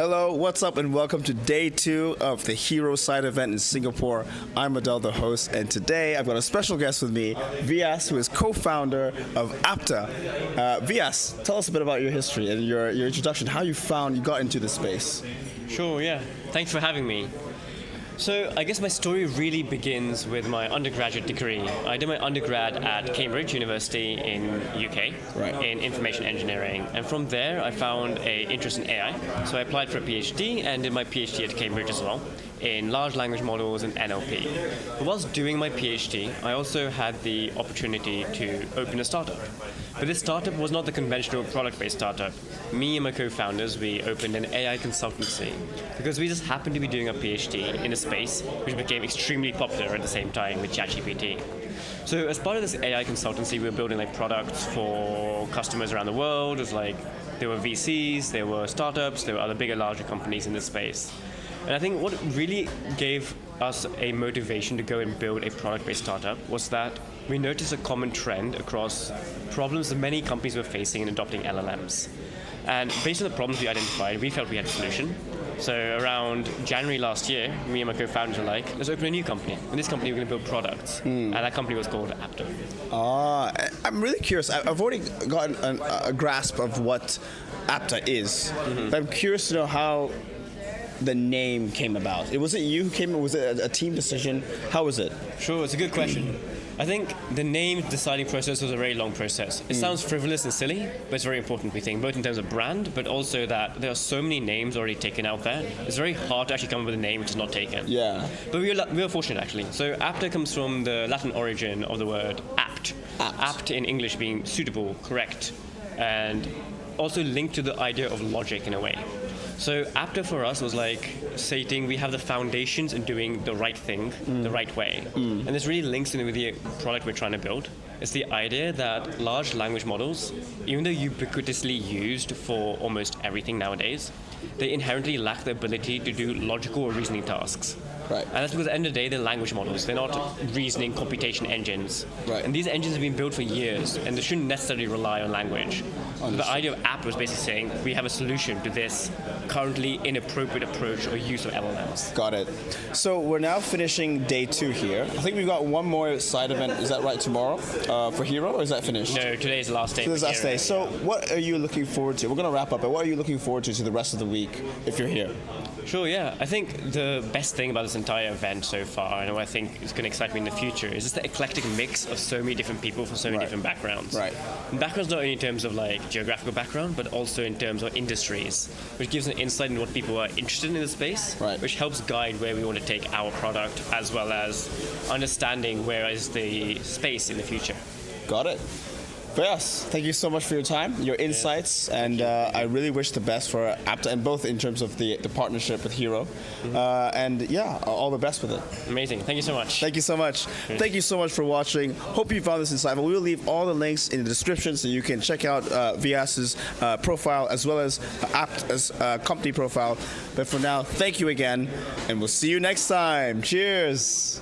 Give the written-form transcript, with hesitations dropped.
Hello, what's up, and welcome to day 2 of the Hero Side event in Singapore. I'm Adel, the host, and today I've got a special guest with me, Vyas, who is co-founder of Apta. Vyas, tell us a bit about your history and your introduction, how you got into this space. Sure, yeah. Thanks for having me. So I guess my story really begins with my undergraduate degree. I did my undergrad at Cambridge University in UK in information engineering, and from there I found an interest in AI. So I applied for a PhD and did my PhD at Cambridge as well in large language models and NLP. But whilst doing my PhD, I also had the opportunity to open a startup. But this startup was not the conventional product-based startup. Me and my co-founders, we opened an AI consultancy because we just happened to be doing a PhD in a space which became extremely popular at the same time with ChatGPT. So as part of this AI consultancy, we were building products for customers around the world. It was there were VCs, there were startups, there were other bigger, larger companies in this space. And I think what really gave us a motivation to go and build a product-based startup was that we noticed a common trend across problems that many companies were facing in adopting LLMs. And based on the problems we identified, we felt we had a solution. So around January last year, me and my co-founders were like, let's open a new company. In this company, we're going to build products. And that company was called Apta. I'm really curious. I've already gotten a grasp of what Apta is. But I'm curious to know how the name came about. Was it you who came? Was it a team decision? How was it? Sure, it's a good question. I think the name deciding process was a very long process. It sounds frivolous and silly, but it's very important, we think, both in terms of brand, but also that there are so many names already taken out there. It's very hard to actually come up with a name which is not taken. Yeah. But we were fortunate, actually. So Apta comes from the Latin origin of the word apt. Apt in English being suitable, correct, and also linked to the idea of logic in a way. So Apta for us was stating we have the foundations in doing the right thing the right way. And this really links in with the product we're trying to build. It's the idea that large language models, even though ubiquitously used for almost everything nowadays, they inherently lack the ability to do logical or reasoning tasks. Right. And that's because at the end of the day, they're language models. They're not reasoning computation engines. Right. And these engines have been built for years, and they shouldn't necessarily rely on language. So the idea of Apta was basically saying we have a solution to this currently inappropriate approach or use of LLMs. Got it. So we're now finishing day 2 here. I think we've got one more side event. Is that right, tomorrow for Hero, or is that finished? No, today is the last day. Today's the last day. So what are you looking forward to? We're going to wrap up, but what are you looking forward to the rest of the week if you're here? Sure, yeah. I think the best thing about this entire event so far, and what I think is going to excite me in the future, is just the eclectic mix of so many different people from so many different backgrounds. Right. And backgrounds not only in terms of geographical background, but also in terms of industries, which gives an insight into what people are interested in the space, which helps guide where we want to take our product, as well as understanding where is the space in the future. Got it. Vyas, thank you so much for your time, your insights, and I really wish the best for Apta, and both in terms of the partnership with Hero. And yeah, all the best with it. Amazing. Thank you so much. Thank you so much. Thank you so much for watching. Hope you found this insightful. We will leave all the links in the description so you can check out Vyas's profile as well as Apta's company profile. But for now, thank you again, and we'll see you next time. Cheers.